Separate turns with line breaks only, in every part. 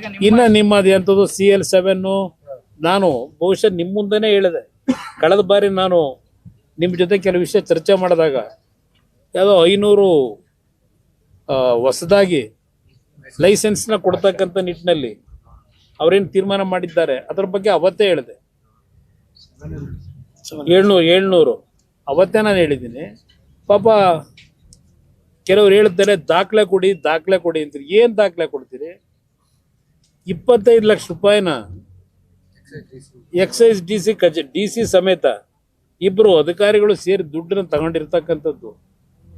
ಈಗ
ಇನ್ನು ನಿಮ್ಮದು ಎಂಥದ್ದು CL7 ನಾನು ಬಹುಶಃ ನಿಮ್ಮ ಮುಂದೆನೇ ಹೇಳಿದೆ. ಕಳೆದ ಬಾರಿ ನಾನು ನಿಮ್ಮ ಜೊತೆ ಕೆಲವು ವಿಷಯ ಚರ್ಚೆ ಮಾಡಿದಾಗ ಯಾವುದೋ 500 ಹೊಸದಾಗಿ ಲೈಸೆನ್ಸ್ನ ಕೊಡ್ತಕ್ಕಂಥ ನಿಟ್ಟಿನಲ್ಲಿ ಅವರೇನು ತೀರ್ಮಾನ ಮಾಡಿದ್ದಾರೆ ಅದರ ಬಗ್ಗೆ ಅವತ್ತೇ ಹೇಳಿದೆ. 700 ಅವತ್ತೇ ನಾನು ಹೇಳಿದ್ದೀನಿ. ಪಾಪ ಕೆಲವ್ರು ಹೇಳ್ತಾರೆ ದಾಖಲೆ ಕೊಡಿ ಅಂತೀರಿ. ಏನು ದಾಖಲೆ ಕೊಡ್ತೀರಿ? 25 ಲಕ್ಷ ರೂಪಾಯಿನ ಎಕ್ಸೈಸ್ DC ಸಮೇತ ಇಬ್ಬರು ಅಧಿಕಾರಿಗಳು ಸೇರಿ ದುಡ್ಡನ್ನು ತಗೊಂಡಿರ್ತಕ್ಕಂಥದ್ದು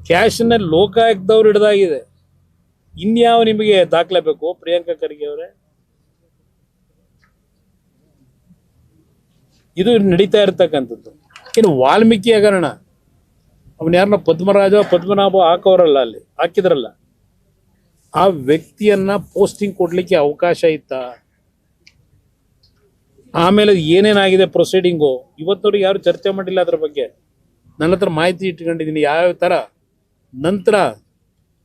ಕ್ಯಾಶ್ನ ಲೋಕಾಯುಕ್ತದವ್ರು ಹಿಡ್ದಾಗಿದೆ. ಇನ್ಯಾವ ನಿಮಗೆ ದಾಖಲೆ ಬೇಕು ಪ್ರಿಯಾಂಕಾ ಖರ್ಗೆ ಅವರೇ? ಇದು ನಡೀತಾ ಇರ್ತಕ್ಕಂಥದ್ದು. ಇನ್ನು ವಾಲ್ಮೀಕಿ ಹಗರಣ, ಅವನ ಯಾರನ್ನ ಪದ್ಮನಾಭ ಹಾಕೋರಲ್ಲ, ಅಲ್ಲಿ ಹಾಕಿದ್ರಲ್ಲ, ಆ ವ್ಯಕ್ತಿಯನ್ನ ಪೋಸ್ಟಿಂಗ್ ಕೊಡ್ಲಿಕ್ಕೆ ಅವಕಾಶ ಇತ್ತ? ಆಮೇಲೆ ಏನೇನಾಗಿದೆ ಪ್ರೊಸೀಡಿಂಗು ಇವತ್ತವರೆಗೆ ಯಾರು ಚರ್ಚೆ ಮಾಡಿಲ್ಲ ಅದ್ರ ಬಗ್ಗೆ. ನನ್ನ ಹತ್ರ ಮಾಹಿತಿ ಇಟ್ಕೊಂಡಿದ್ದೀನಿ ಯಾವ ಥರ ನಂತರ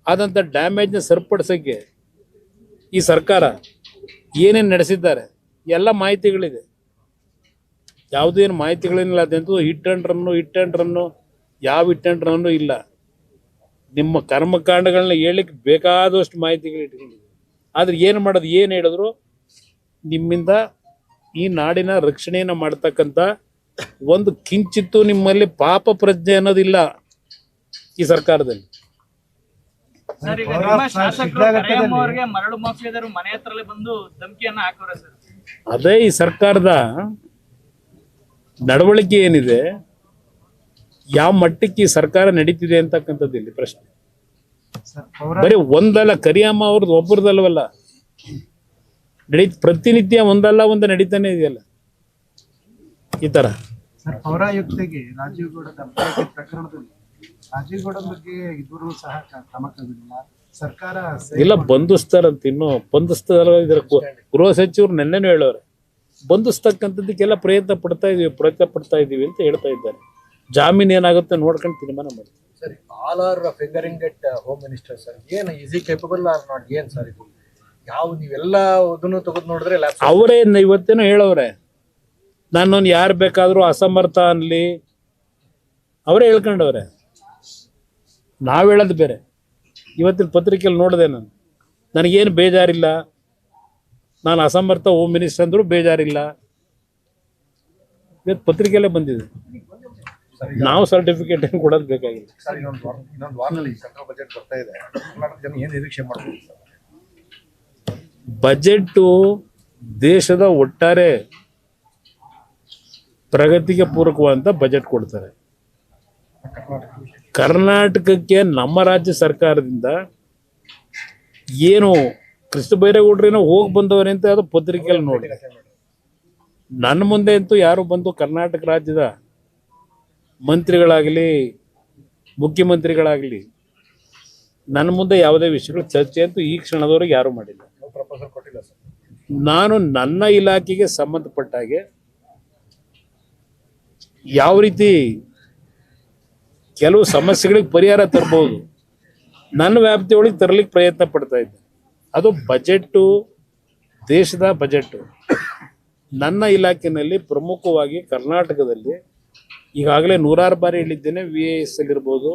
ಆದಂಥ ಡ್ಯಾಮೇಜ್ನ ಸರಿಪಡಿಸೋಕ್ಕೆ ಈ ಸರ್ಕಾರ ಏನೇನು ನಡೆಸಿದ್ದಾರೆ ಎಲ್ಲ ಮಾಹಿತಿಗಳಿದೆ. ಯಾವುದೇನು ಮಾಹಿತಿಗಳೇನಿಲ್ಲ. ಅದಂತೂ ಹಿಟ್ ಆ್ಯಂಡ್ ರನ್ನು ಯಾವ ಹಿಟ್ ಆ್ಯಂಡ್ ರನ್ನು ಇಲ್ಲ. ನಿಮ್ಮ ಕರ್ಮಕಾಂಡಗಳನ್ನ ಹೇಳಲಿಕ್ಕೆ ಬೇಕಾದಷ್ಟು ಮಾಹಿತಿಗಳು ಇಟ್ಕೊಂಡಿದೆ. ಆದರೆ ಏನು ಮಾಡೋದು, ಏನು ಹೇಳಿದ್ರು ನಿಮ್ಮಿಂದ ಈ ನಾಡಿನ ರಕ್ಷಣೆಯನ್ನು ಮಾಡ್ತಕ್ಕಂಥ ಒಂದು ಕಿಂಚಿತ್ತು ನಿಮ್ಮಲ್ಲಿ ಪಾಪ ಪ್ರಜ್ಞೆ ಅನ್ನೋದಿಲ್ಲ ಈ ಸರ್ಕಾರದಲ್ಲಿ.
ಸರ್, ಈಗ ನಿಮ್ಮ ಶಾಸಕರು ಕರಿಯಮ್ಮ ಅವರಿಗೆ ಮರಳು ಮಾಫಿಯಾದರು ಮನೆ ಹತ್ರಲ್ಲೇ ಬಂದು ಧಮಕಿಯನ್ನ ಹಾಕೋರ ಸರ್.
ಅದೇ ಈ ಸರ್ಕಾರದ ನಡವಳಿಕೆ ಏನಿದೆ, ಯಾವ ಮಟ್ಟಕ್ಕೆ ಈ ಸರ್ಕಾರ ನಡೀತಿದೆ ಅಂತಕ್ಕಂಥದ್ದು ಇಲ್ಲಿ ಪ್ರಶ್ನೆ. ಬರೀ ಒಂದಲ್ಲ, ಕರಿಯಮ್ಮ ಅವ್ರದ್ದು ಒಬ್ಬರದಲ್ವಲ್ಲ, ಪ್ರತಿನಿತ್ಯ ಒಂದಲ್ಲ ಒಂದು ನಡೀತಾನೆ ಇದೆಯಲ್ಲ ಈ ತರ.
ಪೌರಾಯುಕ್ತೆಗೆ ರಾಜೀವ್ ಗೌಡ ಪ್ರಕರಣದಲ್ಲಿ ರಾಜೀವ್ ಗೌಡ ಬಗ್ಗೆ ಇಬ್ಬರು ಸಹ ಕ್ರಮ ಕೈಗೊಂಡಿಲ್ಲ ಸರ್ಕಾರ.
ಇಲ್ಲ, ಬಂಧಿಸ್ತಾರಂತ, ಇನ್ನು ಬಂಧಿಸ್ತಾರ. ಇದರ ಗೃಹ ಸಚಿವರು ನೆನ್ನೆನೂ ಹೇಳೋರೆ ಬಂಧಿಸ್ತಕ್ಕಂಥದ್ದಕ್ಕೆಲ್ಲ ಪ್ರಯತ್ನ ಪಡ್ತಾ ಇದೀವಿ ಅಂತ ಹೇಳ್ತಾ ಇದ್ದಾರೆ. ಜಾಮೀನು ಏನಾಗುತ್ತೆ ನೋಡ್ಕೊಂಡು ತೀರ್ಮಾನ ಮಾಡಿ.
Sir, all are fingering at home minister sir. ಏನು is he capable or not? ಏನು ಸರ್ ಇದು? ಯಾವ ನೀವೆಲ್ಲ ಅದನ್ನು ತೆಗೆದು ನೋಡಿದ್ರೆ
ಅವರೇ ಇವತ್ತೇನೋ ಹೇಳವ್ರೆ, ನಾನು ಯಾರು ಬೇಕಾದರೂ ಅಸಮರ್ಥ ಅನ್ಲಿ, ಅವರೇ ಹೇಳ್ಕೊಂಡವ್ರೆ. ನಾವು ಹೇಳೋದು ಬೇರೆ. ಇವತ್ತಿನ ಪತ್ರಿಕೆಯಲ್ಲಿ ನೋಡಿದೆ ನಾನು, ನನಗೇನು ಬೇಜಾರಿಲ್ಲ, ನಾನು ಅಸಮರ್ಥ ಹೋಮ್ ಮಿನಿಸ್ಟರ್ ಅಂದ್ರೂ ಬೇಜಾರಿಲ್ಲ. ಇವತ್ತು ಪತ್ರಿಕೆಯಲ್ಲೇ ಬಂದಿದೆ. ನಾವು ಸರ್ಟಿಫಿಕೇಟ್ ಏನು ಕೊಡೋದು ಬೇಕಾಗಿಲ್ಲ.
ಇನ್ನೊಂದು ವಾರದಲ್ಲಿ ಸೆಂಟ್ರಲ್ ಬಜೆಟ್ ಬರ್ತಾ ಇದೆ. ಕರ್ನಾಟಕ ಜನ ಏನು ನಿರೀಕ್ಷೆ ಮಾಡ್ಬೋದು ಸರ್?
ಬಜೆಟ್ಟು ದೇಶದ ಒಟ್ಟಾರೆ ಪ್ರಗತಿಗೆ ಪೂರಕವಾದಂಥ ಬಜೆಟ್ ಕೊಡ್ತಾರೆ. ಕರ್ನಾಟಕಕ್ಕೆ ನಮ್ಮ ರಾಜ್ಯ ಸರ್ಕಾರದಿಂದ ಏನು ಕೃಷ್ಣ ಬೈರೇಗೌಡರೇನೋ ಹೋಗಿ ಬಂದವರೇ ಅಂತ ಅದು ಪತ್ರಿಕೆಯಲ್ಲಿ ನೋಡಿ. ನನ್ನ ಮುಂದೆ ಅಂತೂ ಯಾರು ಬಂದು ಕರ್ನಾಟಕ ರಾಜ್ಯದ ಮಂತ್ರಿಗಳಾಗಲಿ ಮುಖ್ಯಮಂತ್ರಿಗಳಾಗಲಿ ನನ್ನ ಮುಂದೆ ಯಾವುದೇ ವಿಷಯಗಳು ಚರ್ಚೆ ಅಂತೂ ಈ ಕ್ಷಣದವರೆಗೆ ಯಾರೂ ಮಾಡಿಲ್ಲ. ನಾನು ನನ್ನ ಇಲಾಖೆಗೆ ಸಂಬಂಧಪಟ್ಟ ಹಾಗೆ ಯಾವ ರೀತಿ ಕೆಲವು ಸಮಸ್ಯೆಗಳಿಗೆ ಪರಿಹಾರ ತರಬಹುದು ನನ್ನ ವ್ಯಾಪ್ತಿಯೊಳಗೆ ತರಲಿಕ್ಕೆ ಪ್ರಯತ್ನ ಪಡ್ತಾ ಇದ್ದೆ. ಅದು ಬಜೆಟ್ಟು, ದೇಶದ ಬಜೆಟ್ಟು. ನನ್ನ ಇಲಾಖೆಯಲ್ಲಿ ಪ್ರಮುಖವಾಗಿ ಕರ್ನಾಟಕದಲ್ಲಿ ಈಗಾಗಲೇ 100 ಬಾರಿ ಹೇಳಿದ್ದೇನೆ. VIS ಇರ್ಬೋದು,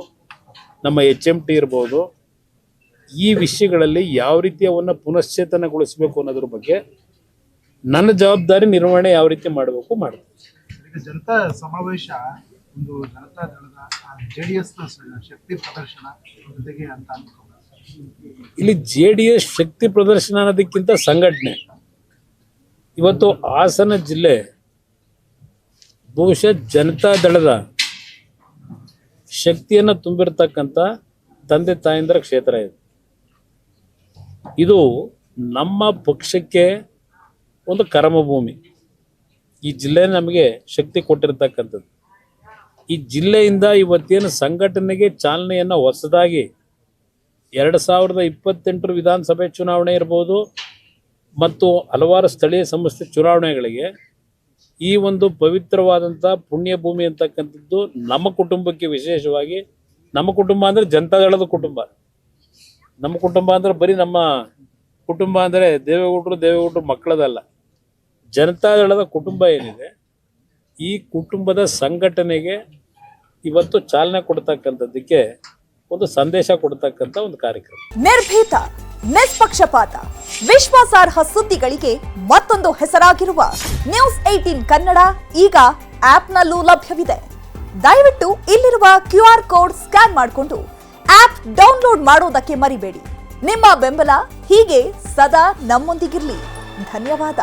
ನಮ್ಮ HMT ಇರ್ಬೋದು, ಈ ವಿಷಯಗಳಲ್ಲಿ ಯಾವ ರೀತಿ ಅವನ್ನ ಪುನಶ್ಚೇತನಗೊಳಿಸಬೇಕು ಅನ್ನೋದ್ರ ಬಗ್ಗೆ ನನ್ನ ಜವಾಬ್ದಾರಿ ನಿರ್ವಹಣೆ ಯಾವ ರೀತಿ ಮಾಡಬೇಕು ಮಾಡ್ತೀನಿ.
ಜನತಾ ಸಮಾವೇಶ ಒಂದು ಜನತಾ ದಳದ JDS ಶಕ್ತಿ ಪ್ರದರ್ಶನ ಜೊತೆಗೆ ಅಂತ
ಇಲ್ಲಿ JDS ಶಕ್ತಿ ಪ್ರದರ್ಶನ ಅನ್ನೋದಕ್ಕಿಂತ ಸಂಘಟನೆ. ಇವತ್ತು ಹಾಸನ ಜಿಲ್ಲೆ ಬಹುಶಃ ಜನತಾ ದಳದ ಶಕ್ತಿಯನ್ನು ತುಂಬಿರ್ತಕ್ಕಂಥ ತಂದೆ ತಾಯಂದಿರ ಕ್ಷೇತ್ರ ಇದೆ. ಇದು ನಮ್ಮ ಪಕ್ಷಕ್ಕೆ ಒಂದು ಕರ್ಮಭೂಮಿ. ಈ ಜಿಲ್ಲೆ ನಮಗೆ ಶಕ್ತಿ ಕೊಟ್ಟಿರ್ತಕ್ಕಂಥದ್ದು. ಈ ಜಿಲ್ಲೆಯಿಂದ ಇವತ್ತೇನು ಸಂಘಟನೆಗೆ ಚಾಲನೆಯನ್ನು ಹೊಸದಾಗಿ 2028 ವಿಧಾನಸಭೆ ಚುನಾವಣೆ ಇರ್ಬೋದು ಮತ್ತು ಹಲವಾರು ಸ್ಥಳೀಯ ಸಂಸ್ಥೆ ಚುನಾವಣೆಗಳಿಗೆ ಈ ಒಂದು ಪವಿತ್ರವಾದಂಥ ಪುಣ್ಯಭೂಮಿ ಅಂತಕ್ಕಂಥದ್ದು ನಮ್ಮ ಕುಟುಂಬಕ್ಕೆ ವಿಶೇಷವಾಗಿ, ನಮ್ಮ ಕುಟುಂಬ ಅಂದರೆ ಜನತಾದಳದ ಕುಟುಂಬ. ನಮ್ಮ ಕುಟುಂಬ ಅಂದರೆ ಬರೀ ನಮ್ಮ ಕುಟುಂಬ ಅಂದರೆ ದೇವೇಗೌಡರು ಮಕ್ಕಳದಲ್ಲ. ಜನತಾದಳದ ಕುಟುಂಬ ಏನಿದೆ, ಈ ಕುಟುಂಬದ ಸಂಘಟನೆಗೆ ಇವತ್ತು ಚಾಲನೆ ಕೊಡ್ತಕ್ಕಂಥದ್ದಕ್ಕೆ ಒಂದು ಸಂದೇಶ ಕೊಡ್ತಕ್ಕಂಥ ಒಂದು ಕಾರ್ಯಕ್ರಮ.
ನಿರ್ಭೀತ, ನಿಷ್ಪಕ್ಷಪಾತ, ವಿಶ್ವಾಸಾರ್ಹ ಸುದ್ದಿಗಳಿಗೆ ಮತ್ತೊಂದು ಹೆಸರಾಗಿರುವ ನ್ಯೂಸ್ 18 ಕನ್ನಡ ಈಗ ಆಪ್ನಲ್ಲೂ ಲಭ್ಯವಿದೆ. ದಯವಿಟ್ಟು ಇಲ್ಲಿರುವ QR ಕೋಡ್ ಸ್ಕ್ಯಾನ್ ಮಾಡಿಕೊಂಡು ಆಪ್ ಡೌನ್ಲೋಡ್ ಮಾಡೋದಕ್ಕೆ ಮರಿಬೇಡಿ. ನಿಮ್ಮ ಬೆಂಬಲ ಹೀಗೆ ಸದಾ ನಮ್ಮೊಂದಿಗಿರಲಿ. ಧನ್ಯವಾದ.